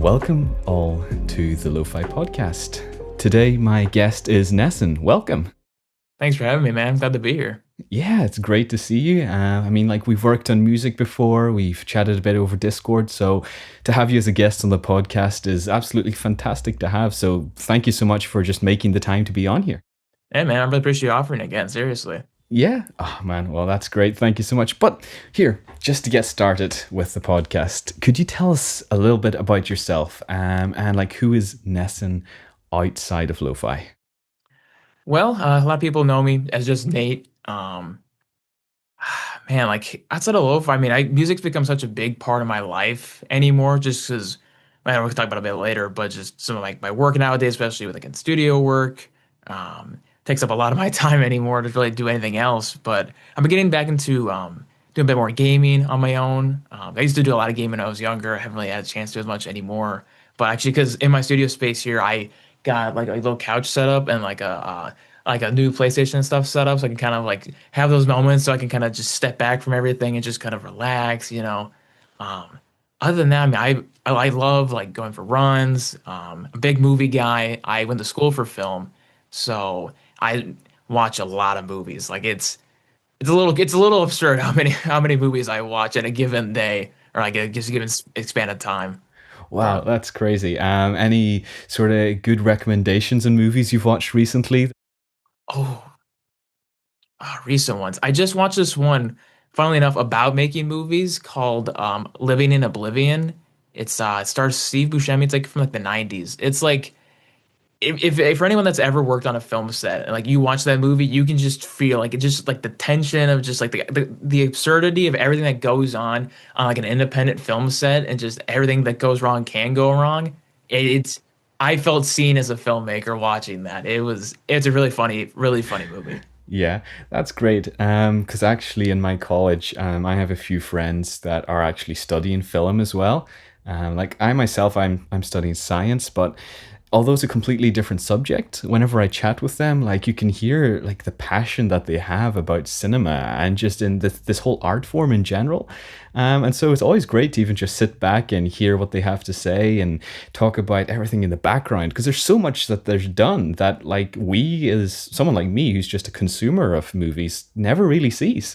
Welcome all to the Lofi Podcast. Today, my guest is Nessen. Welcome. Thanks for having me, man. I'm glad to be here. Yeah, it's great to see you. We've worked on music before. We've chatted a bit over Discord. So to have you as a guest on the podcast is absolutely fantastic to have. So thank you so much for just making the time to be on here. Hey, man, I really appreciate you offering it again. Seriously. Yeah. Oh, man. Well, that's great. Thank you so much. But here, just to get started with the podcast, could you tell us a little bit about yourself and like who is Nessen outside of Lo-Fi? Well, a lot of people know me as just Nate. Man, like outside of lo-fi, music's become such a big part of my life anymore. Just because, man, we can talk about it a bit later. But just some of my work nowadays, especially with like in studio work, takes up a lot of my time anymore to really do anything else. But I'm getting back into doing a bit more gaming on my own. I used to do a lot of gaming when I was younger. I haven't really had a chance to do as much anymore. But actually, because in my studio space here, I got like a little couch set up and like a new PlayStation and stuff set up, so I can kind of like have those moments, so I can kind of just step back from everything and just kind of relax. Um, Other than that, I love like going for runs. A big movie guy. I went to school for film, so I watch a lot of movies. Like it's a little absurd how many movies I watch in a given day or like a just given expanded time. Wow, that's crazy. Any sort of good recommendations and movies you've watched recently? Oh, recent ones. I just watched this one, funnily enough, about making movies called Living in Oblivion. It stars Steve Buscemi. It's like from like the 90s. It's like if for anyone that's ever worked on a film set and like you watch that movie, you can just feel like it just like the tension of just like the absurdity of everything that goes on like an independent film set and just everything that goes wrong can go wrong. It's I felt seen as a filmmaker watching that. It's a really funny movie. Yeah, that's great. Because actually in my college, I have a few friends that are actually studying film as well. Like I myself, I'm studying science, but although it's a completely different subject, whenever I chat with them, like you can hear like the passion that they have about cinema and just in this whole art form in general. And so it's always great to even just sit back and hear what they have to say and talk about everything in the background because there's so much that there's done that like we as someone like me who's just a consumer of movies never really sees.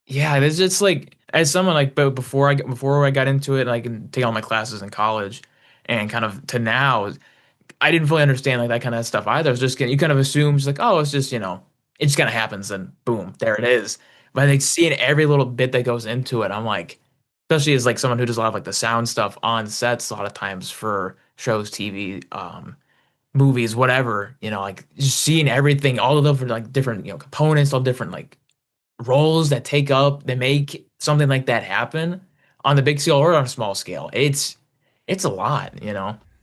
Yeah, it's just like as someone like before I got into it, like and take all my classes in college, and kind of to now, I didn't fully understand like that kind of stuff either. It's just you kind of assume just like, oh, it's just it just kind of happens and boom, there it is. But like seeing every little bit that goes into it, I'm like, especially as like someone who does a lot of like the sound stuff on sets, a lot of times for shows, TV, movies, whatever, like just seeing everything, all of them for like different components, all different like roles that make something like that happen on the big scale or on a small scale. It's a lot.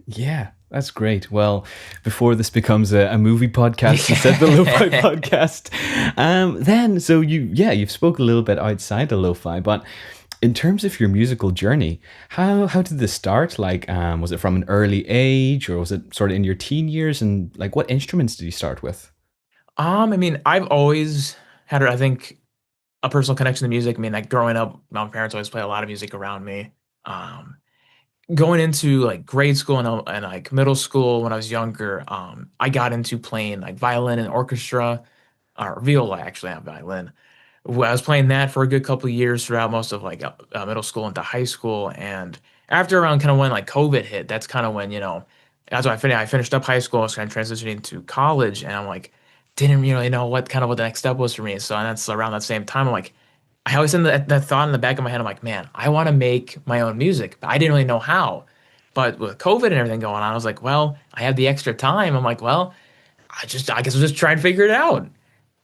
Yeah, that's great. Well, before this becomes a movie podcast instead of the lo-fi podcast, then so you've spoken a little bit outside the lo-fi, but in terms of your musical journey, how did this start? Like, was it from an early age, or was it sort of in your teen years? And like, what instruments did you start with? I've always had, I think, a personal connection to music. I mean, like growing up, my parents always play a lot of music around me. Um, Going into like grade school and like middle school when I was younger, I got into playing like violin and orchestra, or viola actually, not violin. Well, I was playing that for a good couple of years throughout most of like middle school into high school, and after around kind of when like COVID hit, that's kind of when that's when I finished up high school. I was kind of transitioning to college, and I'm like didn't really know what the next step was for me. So and that's around that same time. I'm like I always had that thought in the back of my head. I'm like, man, I want to make my own music, but I didn't really know how. But with COVID and everything going on, I was like, well, I have the extra time. I'm like, well, I guess I'll just try and figure it out.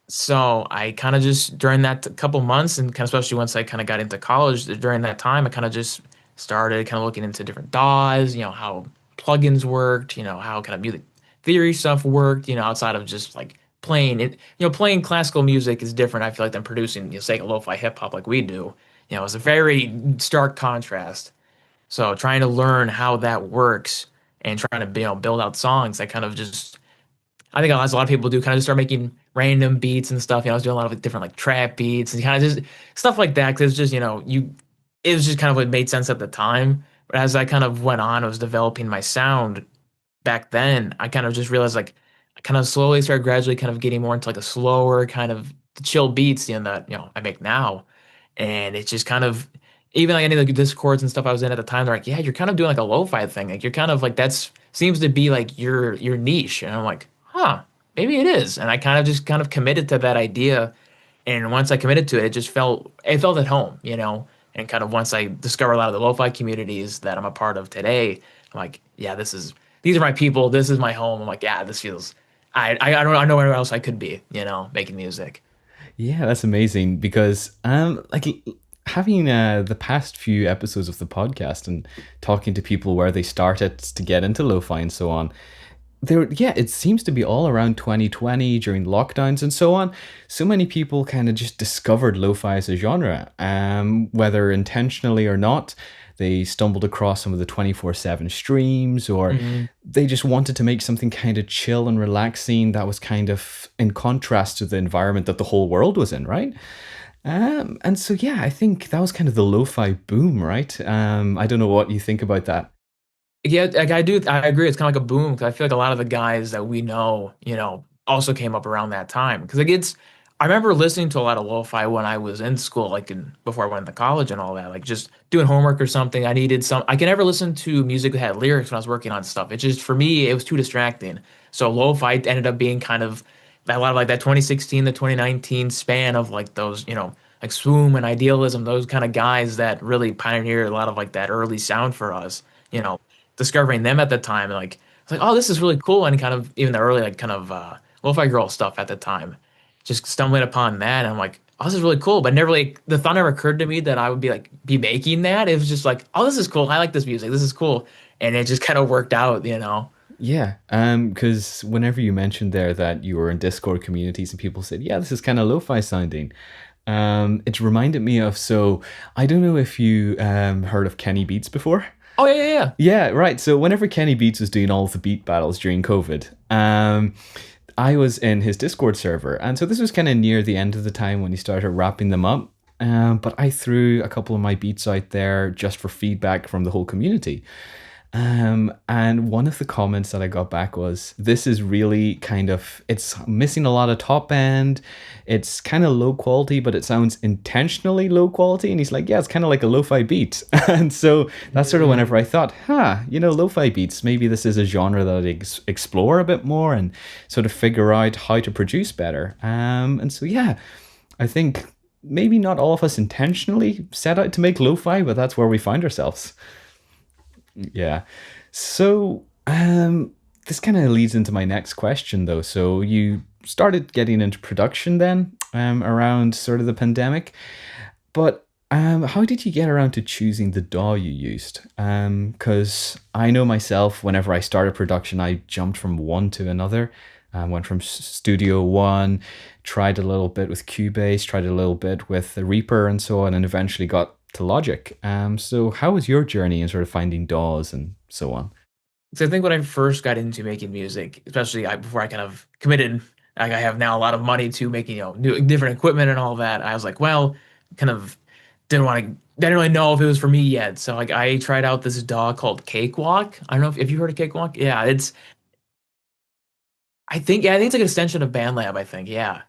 So I kind of just during that couple months and kind of especially once I kind of got into college during that time, I kind of just started kind of looking into different DAWs, how plugins worked, how kind of music theory stuff worked, outside of just like playing it. Playing classical music is different, I feel like, than producing, say, a lo-fi hip hop like we do. It's a very stark contrast. So trying to learn how that works and trying to build out songs, I kind of just I think as a lot of people do, kind of just start making random beats and stuff. I was doing a lot of like, different like trap beats and kind of just stuff like that because it's just it was just kind of what made sense at the time. as I kind of went on, I was developing my sound back then. I kind of just realized like I kind of slowly started gradually kind of getting more into like a slower kind of chill beats, that I make now. And it's just kind of even like any of the discords and stuff I was in at the time, they're like, yeah, you're kind of doing like a lo-fi thing. Like you're kind of like that's seems to be like your niche. And I'm like, huh, maybe it is. And I kind of just kind of committed to that idea. And once I committed to it, it felt at home, And kind of once I discovered a lot of the lo-fi communities that I'm a part of today, I'm like, yeah, these are my people, this is my home. I'm like, yeah, this feels I don't know where else I could be, making music. Yeah, that's amazing because like having the past few episodes of the podcast and talking to people where they started to get into lo-fi and so on, there, yeah, it seems to be all around 2020 during lockdowns and so on. So many people kind of just discovered lo-fi as a genre, whether intentionally or not. They stumbled across some of the 24/7 streams, or Hmm. they just wanted to make something kind of chill and relaxing that was kind of in contrast to the environment that the whole world was in, right? And so, yeah, I think that was kind of the lo-fi boom, right? I don't know what you think about that. Yeah, like I agree. It's kind of like a boom because I feel like a lot of the guys that we know, also came up around that time. Because I remember listening to a lot of lo-fi when I was in school, like before I went to college and all that. Like just doing homework or something. I could never listen to music that had lyrics when I was working on stuff. It just for me, it was too distracting. So lo-fi ended up being kind of a lot of like that 2016 to 2019 span of like those, like Swoom and Idealism, those kind of guys that really pioneered a lot of like that early sound for us. You know, discovering them at the time, like it's like, oh, this is really cool, and kind of even the early like kind of lo-fi girl stuff at the time, just stumbling upon that, and I'm like, oh, this is really cool, but never like the thought never occurred to me that I would be making that. It was just like, oh, this is cool. I like this music. This is cool, and it just kind of worked out. Yeah, because whenever you mentioned there that you were in Discord communities and people said, "Yeah, this is kind of lo-fi sounding," it reminded me of. So I don't know if you heard of Kenny Beats before. Oh yeah, yeah, yeah. Yeah, right. So whenever Kenny Beats was doing all of the beat battles during COVID, I was in his Discord server, and so this was kind of near the end of the time when he started wrapping them up. But I threw a couple of my beats out there just for feedback from the whole community. And one of the comments that I got back was, "This is really kind of, it's missing a lot of top end. It's kind of low quality, but it sounds intentionally low quality." And he's like, "Yeah, it's kind of like a lo-fi beat." And so that's sort of whenever I Mm. thought, lo-fi beats, maybe this is a genre that I explore a bit more and sort of figure out how to produce better. And so, yeah, I think maybe not all of us intentionally set out to make lo-fi, but that's where we find ourselves. Yeah. So, this kind of leads into my next question, though. So, you started getting into production then, around sort of the pandemic, but how did you get around to choosing the DAW you used? Because I know myself, whenever I started production, I jumped from one to another. Went from Studio One, tried a little bit with Cubase, tried a little bit with the Reaper and so on, and eventually got to Logic. So how was your journey in sort of finding DAWs and so on? So I think when I first got into making music, especially before I kind of committed, like I have now a lot of money to making, new different equipment and all that. I was like, well, kind of didn't really know if it was for me yet. So like I tried out this dog called Cakewalk. I don't know if you heard of Cakewalk. Yeah, I think it's like an extension of BandLab, I think. Yeah.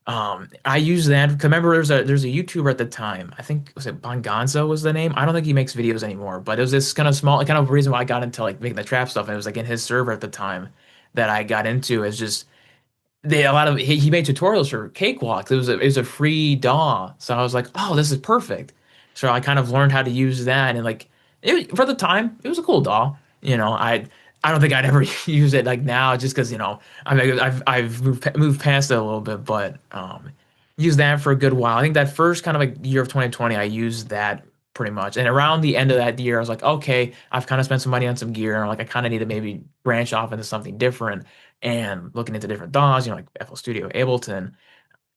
I use that 'cause remember there's a YouTuber at the time. I think was it Bonganza was the name. I don't think he makes videos anymore, but it was this kind of small kind of reason why I got into like making the trap stuff. And it was like in his server at the time that I got into is just they a lot of he made tutorials for cakewalks. It was a free DAW, so I was like, oh, this is perfect. So I kind of learned how to use that, and like for the time, it was a cool DAW. I don't think I'd ever use it like now, just because I mean I've moved past it a little bit, but used that for a good while. I think that first kind of like year of 2020, I used that pretty much, and around the end of that year, I was like, okay, I've kind of spent some money on some gear, and like I kind of need to maybe branch off into something different and looking into different DAWs, like FL Studio, Ableton.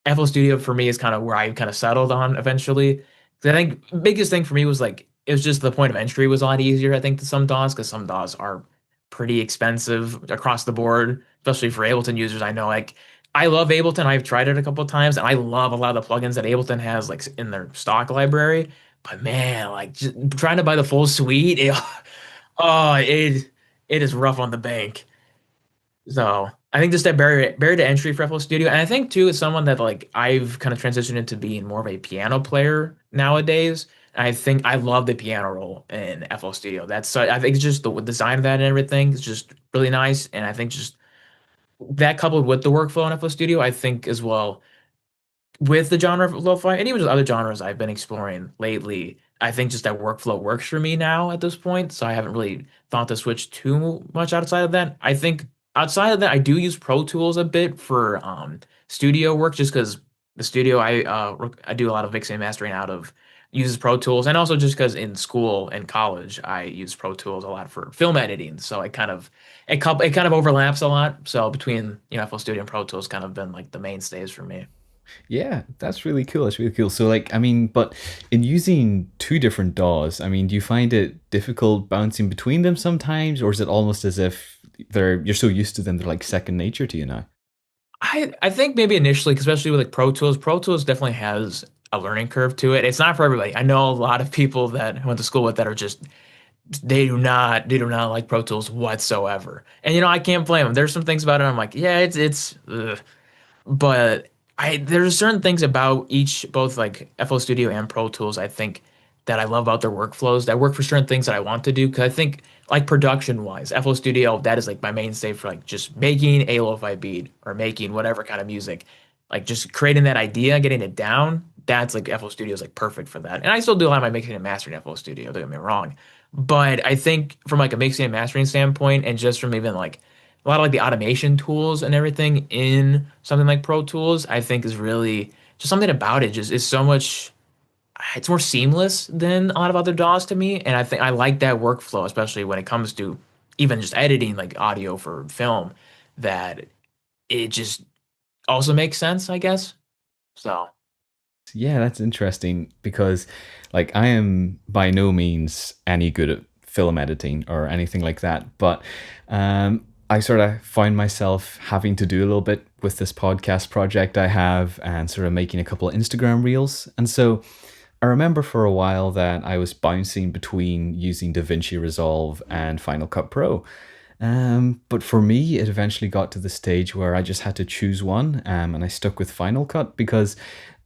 FL Studio for me is kind of where I kind of settled on eventually. 'Cause I think biggest thing for me was like it was just the point of entry was a lot easier, I think, to some DAWs because some DAWs are pretty expensive across the board, especially for Ableton users. I know like I love Ableton. I've tried it a couple of times and I love a lot of the plugins that Ableton has like in their stock library. But man, like just trying to buy the full suite, oh, it is rough on the bank. So I think just that barrier to entry for FL Studio, and I think too, as someone that like I've kind of transitioned into being more of a piano player nowadays. I think I love the piano roll in FL Studio. I think it's just the design of that and everything is just really nice, and I think just that coupled with the workflow in FL Studio, I think as well with the genre of lo-fi and even just other genres I've been exploring lately, I think just that workflow works for me now at this point. So I haven't really thought to switch too much outside of that. I think outside of that, I do use Pro Tools a bit for studio work, just because the studio I do a lot of mixing and mastering out of uses Pro Tools, and also just because in school and college I use Pro Tools a lot for film editing. So it kind of overlaps a lot. So between FL Studio and Pro Tools, kind of been like the mainstays for me. Yeah, that's really cool. That's really cool. So, like, I mean, but in using two different DAWs, I mean, do you find it difficult bouncing between them sometimes, or is it almost as if you're so used to them, they're like second nature to you now? I think maybe initially, especially with like Pro Tools definitely has a learning curve to it. It's not for everybody. I know a lot of people that I went to school with that are just they do not like Pro Tools whatsoever. And I can't blame them. There's some things about it I'm like, yeah, it's ugh. But there's certain things about each, both like FL Studio and Pro Tools, I think that I love about their workflows that work for certain things that I want to do. Because I think like production wise, FL Studio, that is like my mainstay for like just making a lo-fi beat or making whatever kind of music, like just creating that idea, getting it down. That's like FL Studio is like perfect for that. And I still do a lot of my mixing and mastering in FL Studio. Don't get me wrong, but I think from like a mixing and mastering standpoint, and just from even like a lot of like the automation tools and everything in something like Pro Tools, I think is really just something about it just is so much, it's more seamless than a lot of other DAWs to me. And I think I like that workflow, especially when it comes to even just editing like audio for film, that it just also makes sense, I guess. So Yeah, that's interesting because, like, I am by no means any good at film editing or anything like that, but I sort of find myself having to do a little bit with this podcast project I have and sort of making a couple of Instagram reels. And so I remember for a while that I was bouncing between using DaVinci Resolve and Final Cut Pro. But for me, it eventually got to the stage where I just had to choose one, and I stuck with Final Cut because,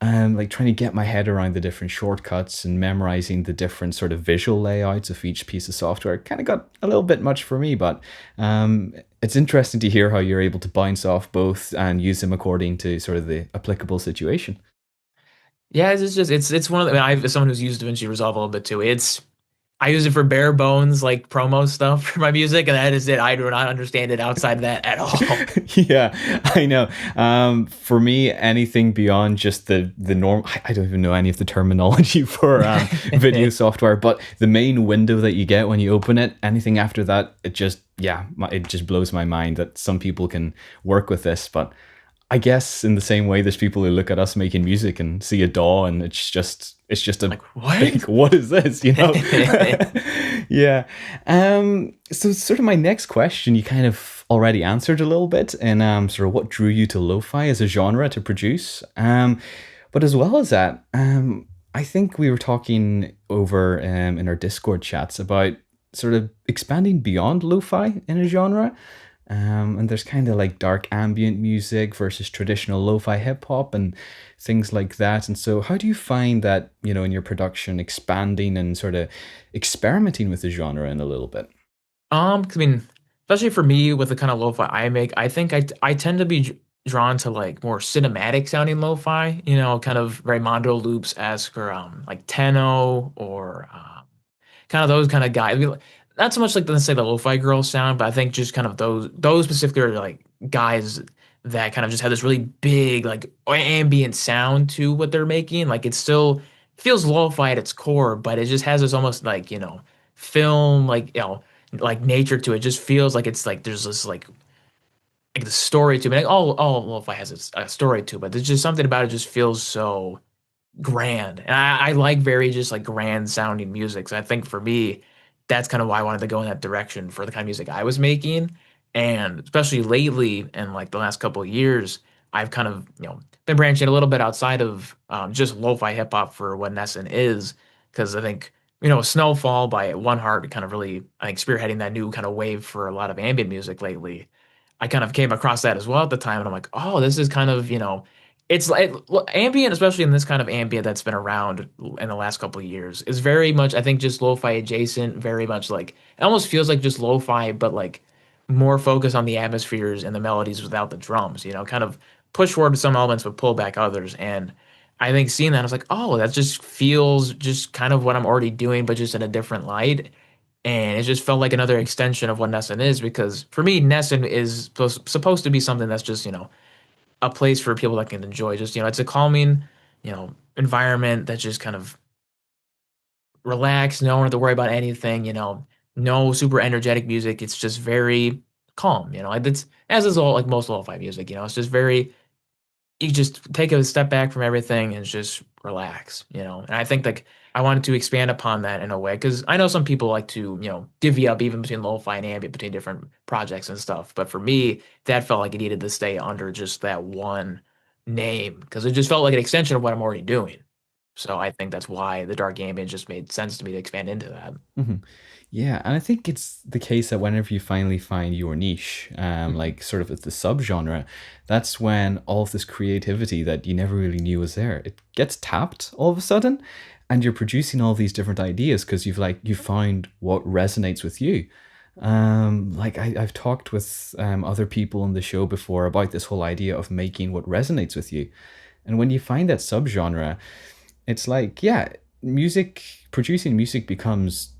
like trying to get my head around the different shortcuts and memorizing the different sort of visual layouts of each piece of software kind of got a little bit much for me. But it's interesting to hear how you're able to bounce off both and use them according to sort of the applicable situation. yeah, it's just it's one of the, I mean, as someone who's used DaVinci Resolve a little bit too, I use it for bare bones, like promo stuff for my music, and that is it. I do not understand it outside of that at all. Yeah, I know. For me, anything beyond just the norm, I don't even know any of the terminology for video software, but the main window that you get when you open it, anything after that, it just blows my mind that some people can work with this. But I guess in the same way, there's people who look at us making music and see a DAW, and it's just a Like, what? big what is this, you know? Yeah. So sort of my next question, you kind of already answered a little bit, and sort of what drew you to lo-fi as a genre to produce. But as well as that, I think we were talking over in our Discord chats about sort of expanding beyond lo-fi in a genre. And there's kind of like dark ambient music versus traditional lo-fi hip hop and things like that. And so, how do you find that, in your production, expanding and sort of experimenting with the genre in a little bit? I mean, especially for me with the kind of lo-fi I make, I think I tend to be drawn to like more cinematic sounding lo-fi, kind of Raymondo Loops-esque or like Tenno or kind of those kind of guys. I mean, not so much like let's say the lo-fi girl sound, but I think just kind of those specifically are like guys that kind of just have this really big like ambient sound to what they're making. Like it still feels lo-fi at its core, but it just has this almost like, film like nature to it. Just feels like it's like there's this like the story to it. Like all lo-fi has a story to it, but there's just something about it just feels so grand. And I like very just like grand sounding music. So I think for me, that's kind of why I wanted to go in that direction for the kind of music I was making. And especially lately, and like the last couple of years, I've kind of, been branching a little bit outside of just lo-fi hip hop for what Nessen is. because I think Snowfall by One Heart kind of really, I think, spearheading that new kind of wave for a lot of ambient music lately. I kind of came across that as well at the time, and I'm like, oh, this is kind of, it's like ambient, especially in this kind of ambient that's been around in the last couple of years, is very much, I think, just lo-fi adjacent, very much like it almost feels like just lo-fi, but like more focus on the atmospheres and the melodies without the drums, kind of push forward some elements but pull back others. And I think seeing that, I was like, oh, that just feels just kind of what I'm already doing, but just in a different light. And it just felt like another extension of what Nessen is, because for me, Nessen is supposed to be something that's just, a place for people that can enjoy. Just, it's a calming, environment that just kind of relax, no one have to worry about anything, no super energetic music. It's just very calm, like it's as is all like most lo-fi music, it's just very, you just take a step back from everything and just relax, And I think like I wanted to expand upon that in a way because I know some people like to, divvy up even between lo-fi and ambient between different projects and stuff. But for me, that felt like it needed to stay under just that one name because it just felt like an extension of what I'm already doing. So I think that's why the dark ambient just made sense to me to expand into that. Mhm. Yeah, and I think it's the case that whenever you finally find your niche, like sort of it's the subgenre, that's when all of this creativity that you never really knew was there, it gets tapped all of a sudden, and you're producing all these different ideas because you find what resonates with you. Like I've talked with other people on the show before about this whole idea of making what resonates with you, and when you find that subgenre, it's like, yeah, music, producing music becomes,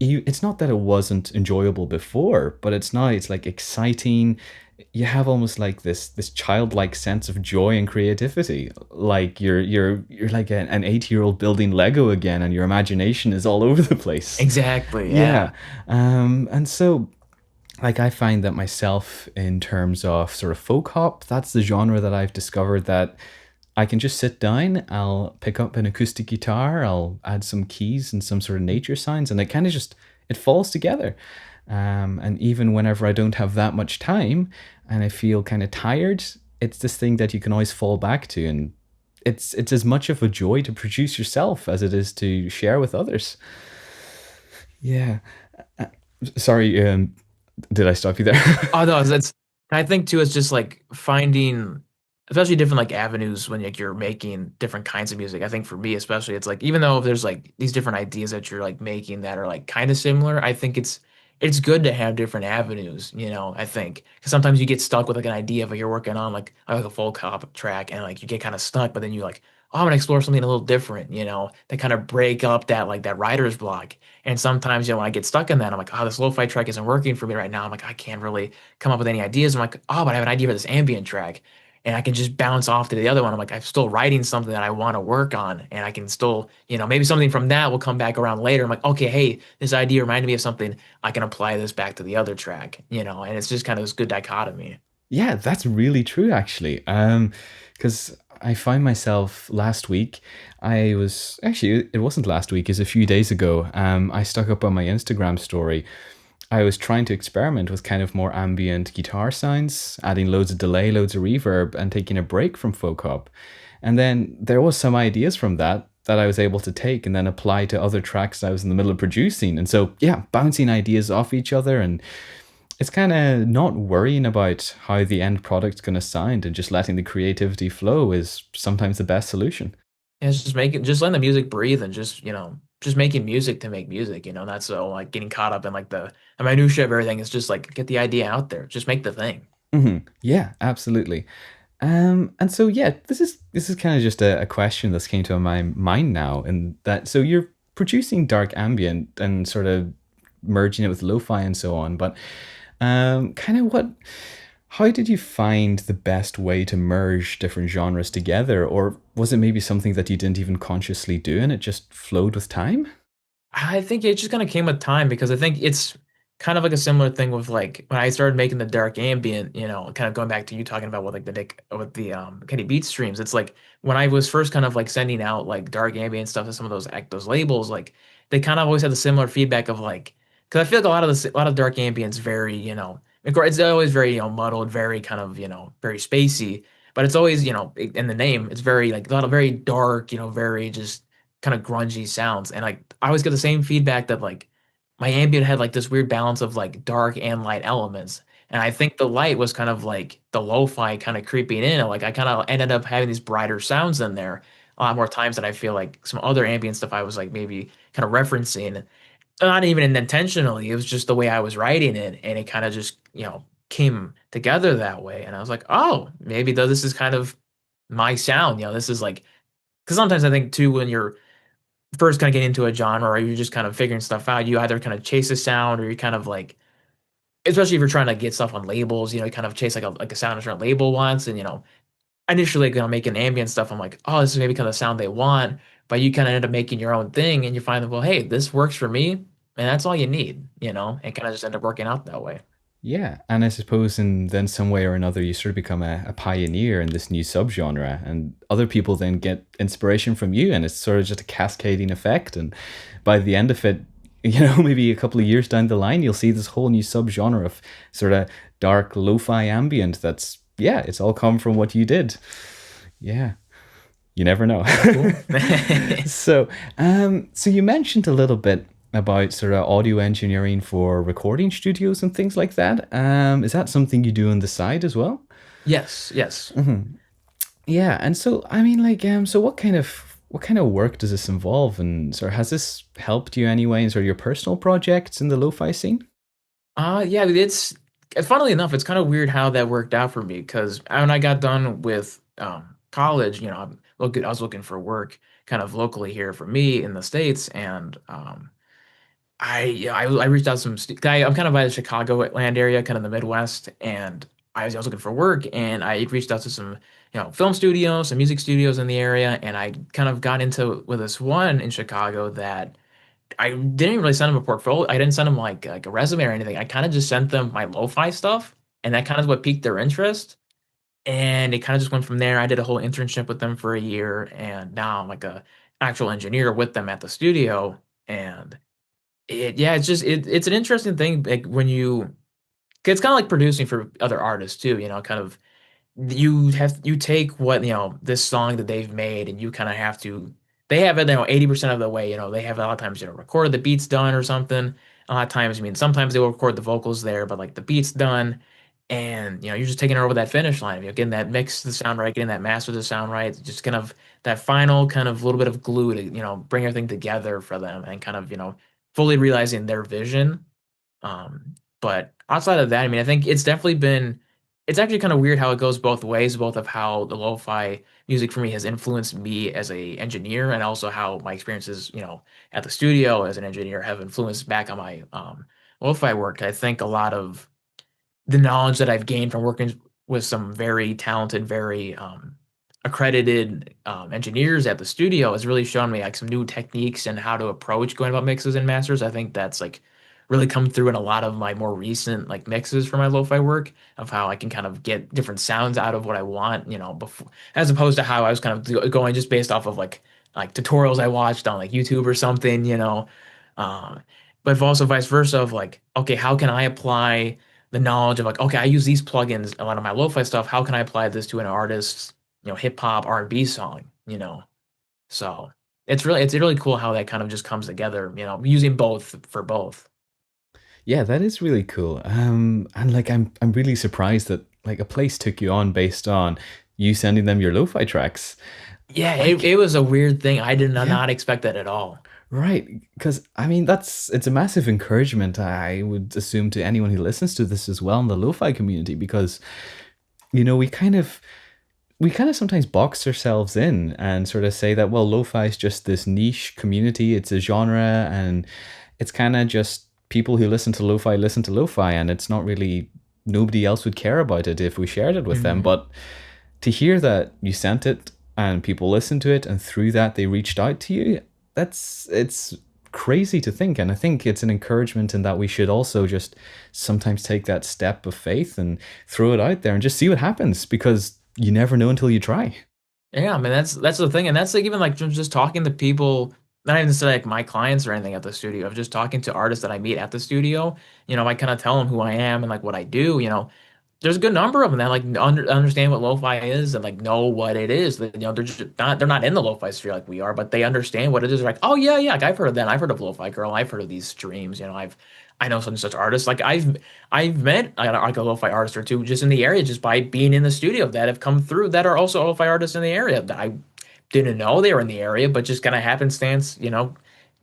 it's not that it wasn't enjoyable before, but it's now it's like exciting. You have almost like this childlike sense of joy and creativity. Like you're like an 8-year-old building Lego again, and your imagination is all over the place. Exactly. Yeah. Yeah. And so like I find that myself in terms of sort of folk hop, that's the genre that I've discovered that I can just sit down, I'll pick up an acoustic guitar, I'll add some keys and some sort of nature sounds, and it kind of just it falls together. And even whenever I don't have that much time and I feel kind of tired, it's this thing that you can always fall back to, and it's as much of a joy to produce yourself as it is to share with others. Yeah. Uh, Sorry, did I stop you there? Oh no, that's I think too it's just like finding especially different like avenues when like you're making different kinds of music. I think for me especially it's like even though there's like these different ideas that you're like making that are like kind of similar, I think it's good to have different avenues, I think. Because sometimes you get stuck with like an idea of you're working on like a folk hop track and like you get kind of stuck, but then you like, oh, I'm gonna explore something a little different, that kind of break up that like that writer's block. And sometimes, when I get stuck in that, I'm like, oh, this lo-fi track isn't working for me right now. I'm like, I can't really come up with any ideas. I'm like, oh, but I have an idea for this ambient track. And I can just bounce off to the other one. I'm like, I'm still writing something that I want to work on. And I can still, maybe something from that will come back around later. I'm like, okay, hey, this idea reminded me of something. I can apply this back to the other track, and it's just kind of this good dichotomy. Yeah, that's really true actually. Because I find myself last week, I was actually it wasn't last week, it's a few days ago. I stuck up on my Instagram story. I was trying to experiment with kind of more ambient guitar sounds, adding loads of delay, loads of reverb, and taking a break from folk hop. And then there was some ideas from that I was able to take and then apply to other tracks I was in the middle of producing. And so, yeah, bouncing ideas off each other, and it's kind of not worrying about how the end product's going to sound and just letting the creativity flow is sometimes the best solution. And it's just letting the music breathe and just, just making music to make music, not so like getting caught up in like the minutia of everything. It's just like get the idea out there. Just make the thing. Yeah, absolutely. And so yeah, this is kind of just a question that's came to my mind now, and that so you're producing dark ambient and sort of merging it with lo-fi and so on, but kind of how did you find the best way to merge different genres together, or was it maybe something that you didn't even consciously do and it just flowed with time? I think it just kind of came with time because I think it's kind of like a similar thing with like when I started making the dark ambient, kind of going back to you talking about with like the Nick with the Kenny Beat streams. It's like when I was first kind of like sending out like dark ambient stuff to some of those labels, like they kind of always had the similar feedback of like because I feel like a lot of dark ambient's very, of course, it's always very, muddled, very kind of, very spacey, but it's always, in the name, it's very like a lot of very dark, very just kind of grungy sounds. And like I always get the same feedback that like my ambient had like this weird balance of like dark and light elements. And I think the light was kind of like the lo-fi kind of creeping in. And like I kind of ended up having these brighter sounds in there a lot more times than I feel like some other ambient stuff I was like maybe kind of referencing. Not even intentionally, it was just the way I was writing it, and it kind of just, came together that way. And I was like, oh, maybe though this is kind of my sound. This is like because sometimes I think too when you're first kind of getting into a genre or you're just kind of figuring stuff out, you either kind of chase a sound or you kind of like, especially if you're trying to get stuff on labels, you kind of chase like a sound a certain label wants. And initially making ambient stuff, I'm like, oh, this is maybe kind of the sound they want, but you kind of end up making your own thing and you find that, well, hey, this works for me, and that's all you need, and kind of just end up working out that way. Yeah, and I suppose in then some way or another you sort of become a pioneer in this new subgenre, and other people then get inspiration from you, and it's sort of just a cascading effect. And by the end of it, maybe a couple of years down the line, you'll see this whole new subgenre of sort of dark lo-fi ambient. That's yeah, it's all come from what you did. Yeah, you never know. Cool. So you mentioned a little bit about sort of audio engineering for recording studios and things like that. Is that something you do on the side as well? Yes, yes. Yeah, and so I mean, like, so what kind of work does this involve, and sort of has this helped you anyway in sort of your personal projects in the lo-fi scene? Yeah, it's funnily enough, it's kind of weird how that worked out for me because when I got done with college, I was looking for work kind of locally here for me in the States, and I reached out to I'm kind of by the Chicago land area, kind of the Midwest, and I was looking for work, and I reached out to some film studios, some music studios in the area, and I kind of got into with this one in Chicago that I didn't really send them a portfolio. I didn't send them like a resume or anything. I kind of just sent them my lo-fi stuff, and that kind of what piqued their interest. And it kind of just went from there. I did a whole internship with them for a year, and now I'm like a actual engineer with them at the studio. And yeah, it's an interesting thing. Like when it's kind of like producing for other artists too. Kind of you take what this song that they've made and you kind of have to they have it 80% of the way. They have a lot of times recorded the beats done or something. A lot of times, I mean, sometimes they will record the vocals there, but like the beats done, and you're just taking her over that finish line, getting that mix to the sound right, getting that master to the sound right, just kind of that final kind of little bit of glue to bring everything together for them and kind of fully realizing their vision. But outside of that, I mean, I think it's actually kind of weird how it goes both ways, both of how the lo-fi music for me has influenced me as a engineer and also how my experiences, at the studio as an engineer have influenced back on my lo-fi work. I think a lot of the knowledge that I've gained from working with some very talented, very accredited engineers at the studio has really shown me like some new techniques and how to approach going about mixes and masters. I think that's like really come through in a lot of my more recent like mixes for my lo-fi work of how I can kind of get different sounds out of what I want, before as opposed to how I was kind of going just based off of like tutorials I watched on like YouTube or something. Uh, but also vice versa of like, okay, how can I apply the knowledge of like, okay, I use these plugins a lot of my lo-fi stuff. How can I apply this to an artist's, hip hop R&B song? So it's really cool how that kind of just comes together, using both for both. Yeah, that is really cool. And like I'm really surprised that like a place took you on based on you sending them your lo-fi tracks. Yeah, it Like, was a weird thing. I did not, yeah, not expect that at all. right. Because I mean, it's a massive encouragement, I would assume, to anyone who listens to this as well in the lo-fi community, because we kind of sometimes box ourselves in and sort of say that, well, lo-fi is just this niche community, it's a genre, and it's kind of just people who listen to lo-fi, and it's not really nobody else would care about it if we shared it with them. Mhm. But to hear that you sent it and people listened to it and through that they reached out to you, it's crazy to think. And I think it's an encouragement in that we should also just sometimes take that step of faith and throw it out there and just see what happens, because you never know until you try. Yeah, I mean that's the thing, and that's like even like just talking to people, not even necessarily like my clients or anything at the studio, of just talking to artists that I meet at the studio. I kind of tell them who I am and like what I do. there's a good number of them that like understand what lo-fi is and like know what it is. You know, they're not in the lo-fi sphere like we are, but they understand what it is. They're like, oh yeah, yeah, like, I've heard of that. I've heard of Lo-Fi Girl. I've heard of these streams. You know, I know such and such artists. Like I've met like a lo-fi artist or two just in the area just by being in the studio that have come through that are also lo-fi artists in the area that I didn't know they were in the area, but just kind of happenstance, you know,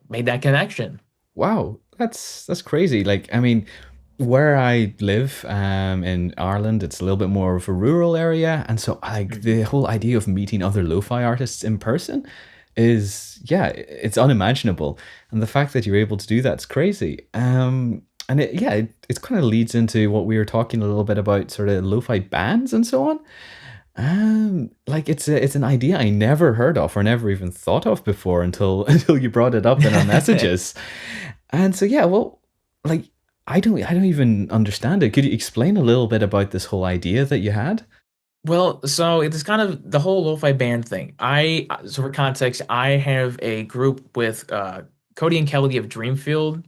made that connection. Wow, that's crazy. Like, I mean, where I live in Ireland, it's a little bit more of a rural area, and so like Mhm. the whole idea of meeting other lo-fi artists in person is, yeah, it's unimaginable, and the fact that you're able to do that's crazy. And it kind of leads into what we were talking a little bit about, sort of lo-fi bands and so on. Like it's an idea I never heard of or never even thought of before until until you brought it up in our messages. And so yeah, well, like I don't even understand it. Could you explain a little bit about this whole idea that you had? Well, so it's kind of the whole lo-fi band thing. So for context, I have a group with Cody and Kelly of Dreamfield.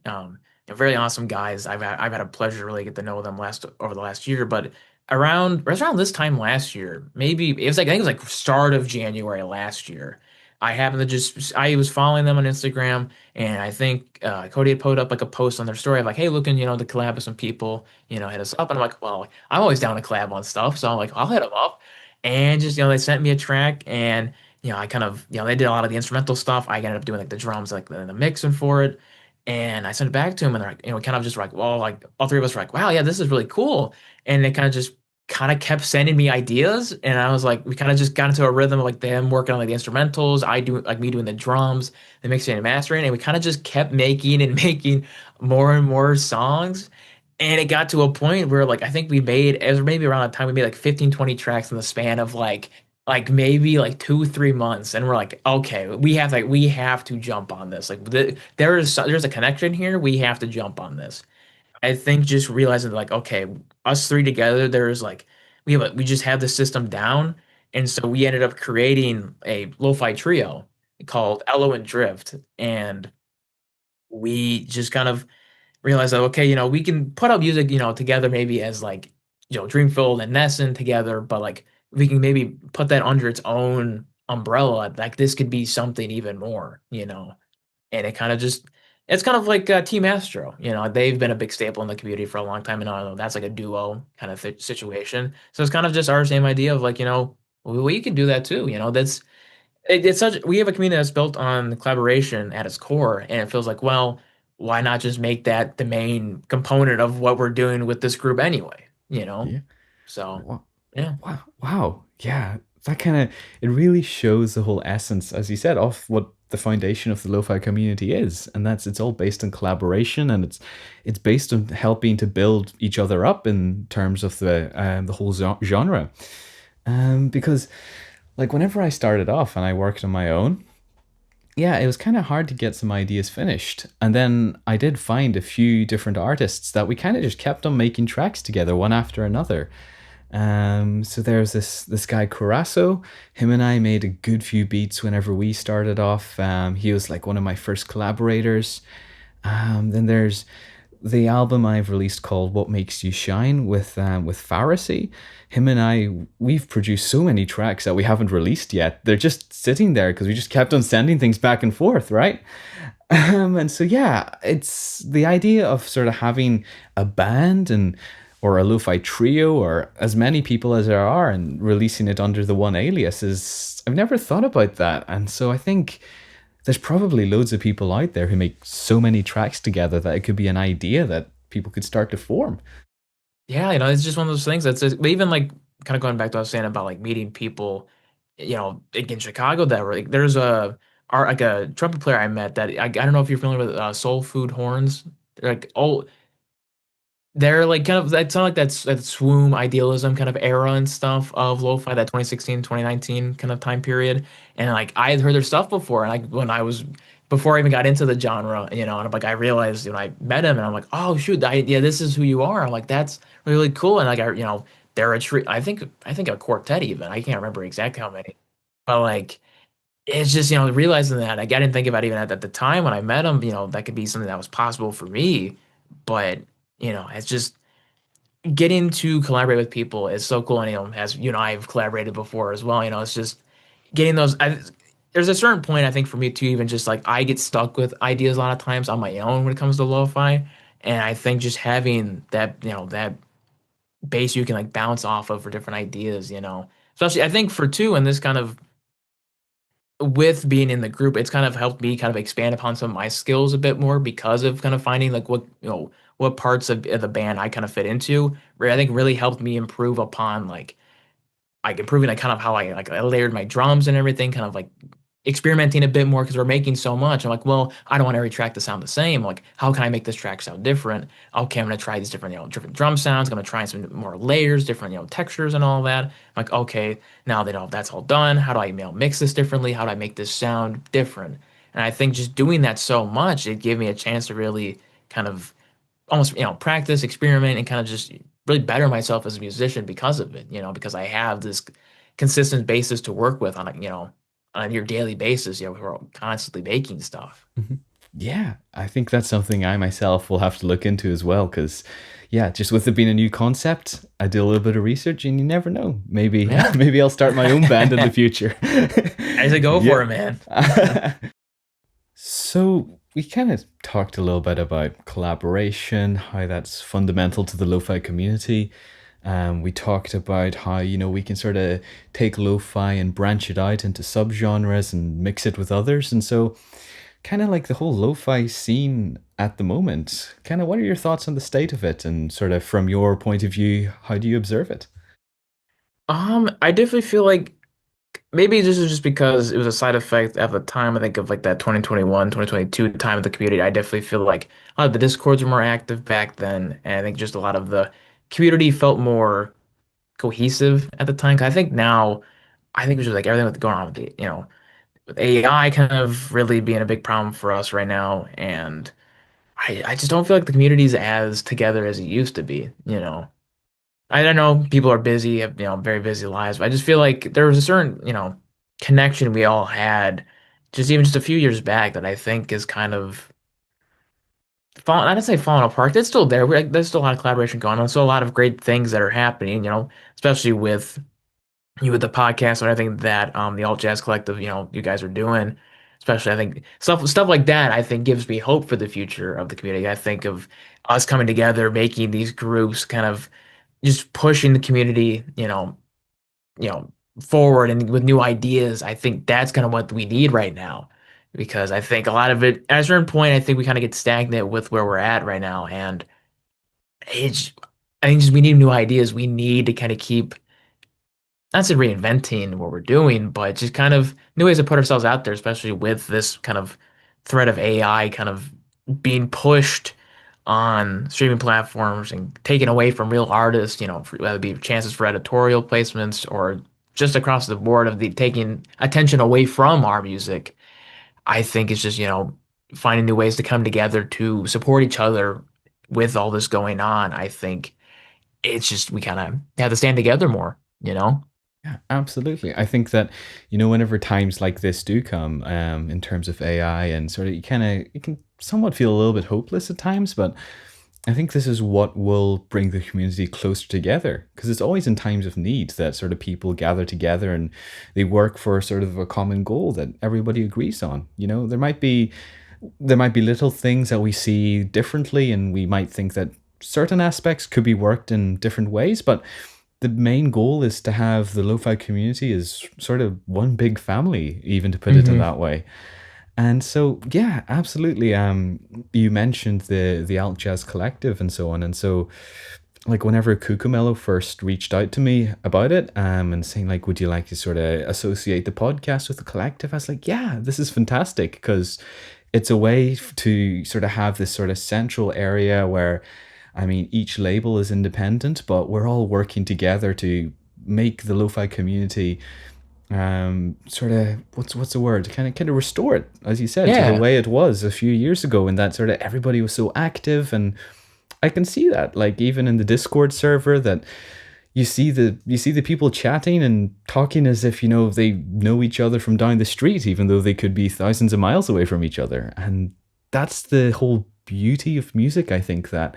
They're very awesome guys. I've had a pleasure to really get to know them last over the last year. But it was around this time last year, maybe it was like I think it was like start of January last year. I happened to just I was following them on Instagram, and I think Cody had put up like a post on their story of like, hey, looking, you know, to collab with some people, you know, hit us up. And I'm like, well, I'm always down to collab on stuff. So I'm like, I'll hit them up. And just, you know, they sent me a track and, you know, I kind of, you know, they did a lot of the instrumental stuff. I ended up doing like the drums, like the mixing for it. And I sent it back to him and they're like, you know, kind of just like, well, like all three of us were like, wow, yeah, this is really cool. And they kind of kept sending me ideas. And I was like, we kind of just got into a rhythm of like them working on like the instrumentals, I do like me doing the drums, the mixing and mastering. And we kind of just kept making and making more and more songs. And it got to a point where like I think we made it was maybe around that time we made like 15, 20 tracks in the span of like maybe like 2, 3 months. And we're like, okay, we have to jump on this. Like there's a connection here. We have to jump on this. I think just realizing like, okay, us three together, there's like we just have the system down. And so we ended up creating a lo-fi trio called Ello and Drift. And we just kind of realize that okay, you know, we can put out music, you know, together maybe as like, you know, Dreamfield and Nessen together, but like we can maybe put that under its own umbrella. Like this could be something even more, you know. And it kind of just it's kind of like Team Astro, you know, they've been a big staple in the community for a long time, and I know that's like a duo kind of situation. So it's kind of just our same idea of like, you know, we can do that too, you know. It's such we have a community that's built on collaboration at its core, and it feels like, well, why not just make that the main component of what we're doing with this group anyway, you know? Yeah. So, Wow. yeah. Wow. Wow. Yeah. That kind of it really shows the whole essence, as you said, of what the foundation of the lo-fi community is, and that's it's all based on collaboration, and it's based on helping to build each other up in terms of the whole genre. Because like whenever I started off and I worked on my own, yeah, it was kind of hard to get some ideas finished. And then I did find a few different artists that we kind of just kept on making tracks together, one after another. So there's this guy Curasso. Him and I made a good few beats whenever we started off. He was like one of my first collaborators. Then there's the album I've released called "What Makes You Shine" with Pharisee. Him and I, we've produced so many tracks that we haven't released yet. They're just sitting there because we just kept on sending things back and forth, right? And so yeah, it's the idea of sort of having a band and or a lo-fi trio or as many people as there are and releasing it under the one alias is I've never thought about that. And so I think there's probably loads of people out there who make so many tracks together that it could be an idea that people could start to form. Yeah, you know, it's just one of those things that's but even like kind of going back to what I was saying about like meeting people, you know, like in Chicago that were like there's a art like a trumpet player I met that I don't know if you're familiar with Soul Food Horns. They're like oh they're like kind of it's not like that swoon idealism kind of era and stuff of lo-fi, that 2016, 2019 kind of time period. And like I had heard their stuff before, and like when I was before I even got into the genre, you know, and I'm like I realized when I met him and I'm like, oh shoot, yeah, this is who you are. I'm like, that's really cool. And like you know, they're a tree I think a quartet even. I can't remember exactly how many. But like it's just, you know, realizing that like, I didn't think about even at the time when I met him, you know, that could be something that was possible for me. But, you know, it's just getting to collaborate with people is so cool. And, as you and I have collaborated before as well, it's just getting those. There's a certain point, I think, for me too, even just like I get stuck with ideas a lot of times on my own when it comes to lo-fi. And I think just having that, that base you can like bounce off of for different ideas, especially I think for two in this kind of with being in the group, it's kind of helped me kind of expand upon some of my skills a bit more because of kind of finding like what parts of the band I kind of fit into. Where I think really helped me improve upon like improving like kind of how I layered my drums and everything, kind of like experimenting a bit more because we're making so much. I'm like, well, I don't want every track to sound the same. Like, how can I make this track sound different? Okay, I'm gonna try these different, different drum sounds. I'm gonna try some more layers, different, textures and all that. I'm like, okay, now that all that's all done, how do I, mix this differently? How do I make this sound different? And I think just doing that so much, it gave me a chance to really kind of almost practice, experiment, and kind of just really better myself as a musician because of it. Because I have this consistent basis to work with on a on your daily basis. We're constantly making stuff. Mhm. Yeah, I think that's something I myself will have to look into as well. Because, yeah, just with it being a new concept, I do a little bit of research, and you never know. Maybe Yeah, maybe I'll start my own band in the future. I say go for Yeah. it, man. So we kind of talked a little bit about collaboration, how that's fundamental to the lo-fi community. We talked about how, we can sort of take lo-fi and branch it out into subgenres and mix it with others. And so kind of like the whole lo-fi scene at the moment, kind of what are your thoughts on the state of it, and sort of from your point of view, how do you observe it? I definitely feel like maybe this is just because it was a side effect at the time, I think, of like that 2021, 2022 time of the community. I definitely feel like a lot of the discords were more active back then, and I think just a lot of the community felt more cohesive at the time. 'Cause I think now, I think it was just like everything that's going on with the, with AI kind of really being a big problem for us right now. And I just don't feel like the community is as together as it used to be. I don't know, people are busy, have, very busy lives, but I just feel like there was a certain, connection we all had just even just a few years back that I think is kind of falling, I don't say falling apart. It's still there. There's still a lot of collaboration going on. Still a lot of great things that are happening, especially with you with the podcast and everything that the alt jazz collective, you guys are doing. Especially I think stuff like that I think gives me hope for the future of the community. I think of us coming together, making these groups kind of just pushing the community, you know, forward and with new ideas. I think that's kind of what we need right now. Because I think a lot of it at a certain point, I think we kind of get stagnant with where we're at right now. And it's I think just we need new ideas. We need to kind of keep not to reinventing what we're doing, but just kind of new ways to put ourselves out there, especially with this kind of threat of AI kind of being pushed on streaming platforms and taken away from real artists, whether it be chances for editorial placements or just across the board of the taking attention away from our music. I think it's just, finding new ways to come together to support each other with all this going on. I think it's just we kind of have to stand together more. Yeah, absolutely. I think that, whenever times like this do come, in terms of AI, and sort of you can somewhat feel a little bit hopeless at times, but I think this is what will bring the community closer together, because it's always in times of need that sort of people gather together and they work for sort of a common goal that everybody agrees on. There might be little things that we see differently, and we might think that certain aspects could be worked in different ways, but the main goal is to have the lo-fi community as sort of one big family, even to put it in Hmm. that way. And so, yeah, absolutely. You mentioned the Alt Jazz Collective and so on, and so like whenever Cucamello first reached out to me about it, and saying like, would you like to sort of associate the podcast with the collective? I was like, yeah, this is fantastic, because it's a way to sort of have this sort of central area where, I mean, each label is independent, but we're all working together to make the lo-fi community, sort of, what's the word, kind of restore it, as you said, to the Yeah. way it was a few years ago, and that sort of everybody was so active. And I can see that, like, even in the Discord server, that you see the people chatting and talking as if, they know each other from down the street, even though they could be thousands of miles away from each other. And that's the whole beauty of music. I think that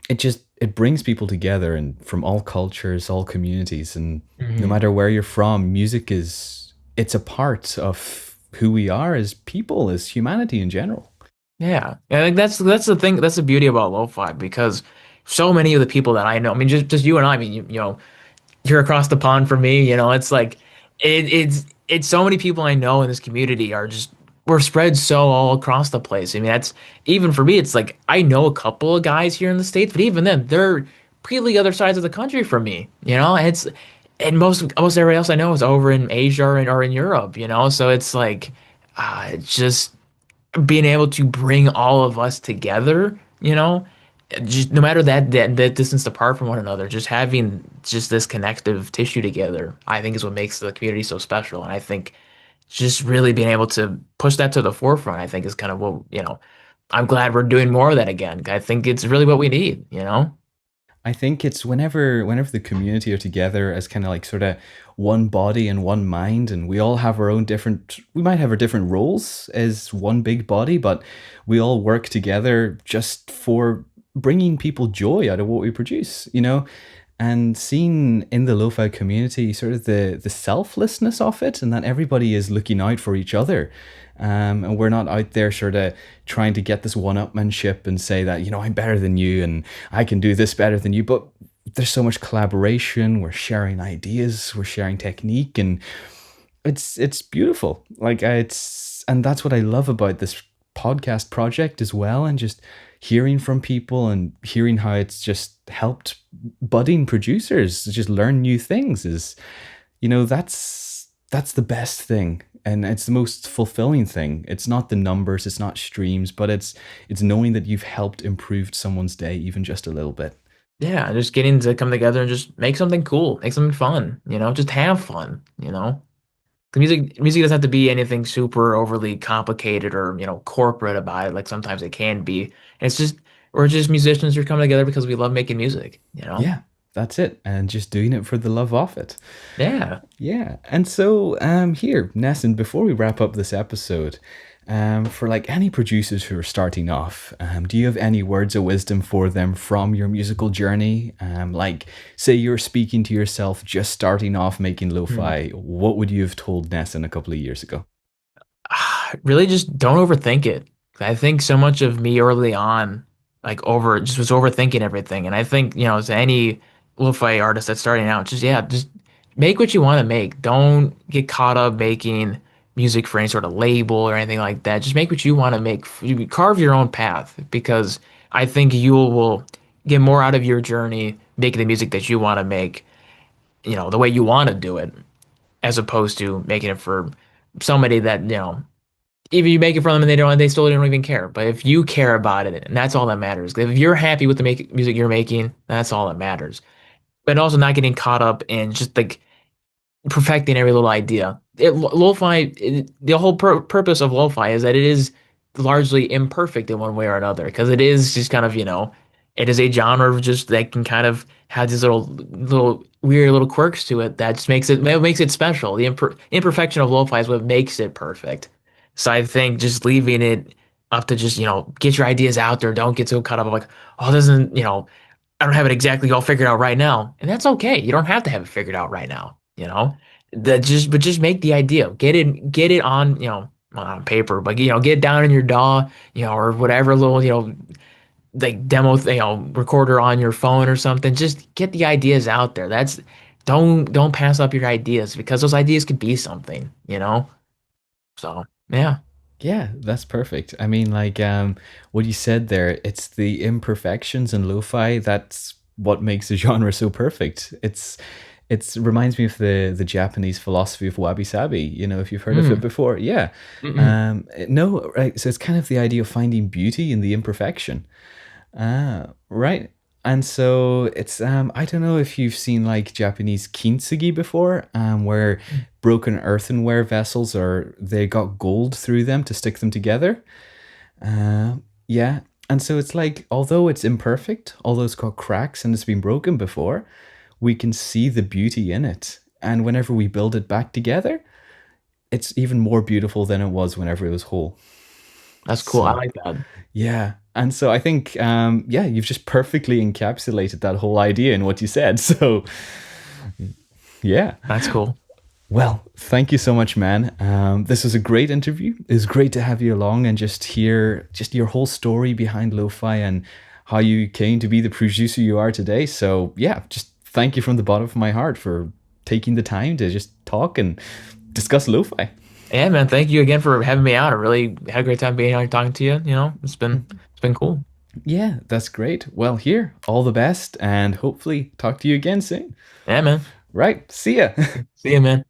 it just it brings people together and from all cultures, all communities, and no Mhm. matter where you're from, music is it's a part of who we are as people, as humanity in general. Yeah, and I think that's the thing. That's the beauty about lo-fi because so many of the people that I know, I mean, just you and I mean, you know, you're across the pond from me. You know, it's like it's so many people I know in this community are just we're spread so all across the place. I mean, that's even for me. It's like I know a couple of guys here in the States, but even then, they're completely other sides of the country from me. You know, and it's and most everybody else I know is over in Asia or in Europe. You know, so it's like it's just being able to bring all of us together. You know, just no matter that distance apart from one another, just having just this connective tissue together, I think is what makes the community so special. And I think just really being able to push that to the forefront, I think is kind of what, you know, I'm glad we're doing more of that again. I think it's really what we need, you know? I think it's whenever the community are together as kind of like sort of one body and one mind, and we all have our own different. We might have our different roles as one big body, but we all work together just for bringing people joy out of what we produce. And seeing in the lo-fi community sort of the selflessness of it, and that everybody is looking out for each other. And we're not out there sort of trying to get this one-upmanship and say that, I'm better than you and I can do this better than you. But there's so much collaboration. We're sharing ideas, we're sharing technique, and it's beautiful. And that's what I love about this podcast project as well, and just hearing from people and hearing how it's just helped budding producers just learn new things is, that's the best thing, and it's the most fulfilling thing. It's not the numbers, it's not streams, but it's knowing that you've helped improve someone's day even just a little bit. Yeah, just getting to come together and just make something cool, make something fun, you know, just have fun, you know? The music doesn't have to be anything super overly complicated or, you know, corporate about it, like sometimes it can be. It's just we're just musicians who are coming together because we love making music, you know? Yeah, that's it, and just doing it for the love of it. Yeah. Yeah, and so here, Nesson, before we wrap up this episode, for like any producers who are starting off, do you have any words of wisdom for them from your musical journey? Like, say you're speaking to yourself just starting off making Hmm. lo-fi, what would you have told Nesson a couple of years ago? Really just don't overthink it. I think so much of me early on, like over just was overthinking everything. And I think, you know, as any lo-fi artist that's starting out, just yeah, just make what you want to make. Don't get caught up making music for any sort of label or anything like that. Just make what you want to make. You carve your own path because I think you will get more out of your journey making the music that you want to make, you know, the way you want to do it, as opposed to making it for somebody that, you know, if you make it for them and they still don't even care. But if you care about it, and that's all that matters. If you're happy with the music you're making, that's all that matters. But also not getting caught up in just like perfecting every little idea. Lo-fi, the whole purpose of lo-fi is that it is largely imperfect in one way or another because it is just kind of, you know, it is a genre of just that can kind of have these little weird little quirks to it that just makes it special. The imperfection of lo-fi is what makes it perfect. So I think just leaving it up to just, you know, get your ideas out there. Don't get so caught up like, oh, this isn't, you know, I don't have it exactly all figured out right now. And that's okay. You don't have to have it figured out right now, you know? But just make the idea. Get it on, you know, on paper, but you know, get it down in your DAW, you know, or whatever little, you know, like demo, you know, recorder on your phone or something. Just get the ideas out there. Don't pass up your ideas because those ideas could be something, you know? So, yeah. Yeah, that's perfect. I mean, like what you said there, it's the imperfections in lo-fi that's what makes the genre so perfect. It reminds me of the Japanese philosophy of wabi-sabi, if you've heard of it Mm. before. Yeah. Mm-mm. No, right. So it's kind of the idea of finding beauty in the imperfection. Right. And so it's I don't know if you've seen like Japanese kintsugi before, where broken earthenware vessels are they got gold through them to stick them together. Yeah. And so it's like although it's imperfect, although it's got cracks and it's been broken before, we can see the beauty in it. And whenever we build it back together, it's even more beautiful than it was whenever it was whole. That's cool. I So like that. yeah. And so I think, yeah, you've just perfectly encapsulated that whole idea in what you said. So, yeah. That's cool. Well, thank you so much, man. This was a great interview. It was great to have you along and just hear just your whole story behind Lo-Fi and how you came to be the producer you are today. So, yeah, just thank you from the bottom of my heart for taking the time to just talk and discuss Lo-Fi. Yeah, man. Thank you again for having me out. I really had a great time being here talking to you. It's been cool. Yeah, that's great. Well, here, all the best and hopefully talk to you again soon. Yeah, man. Right. See ya. See you, man.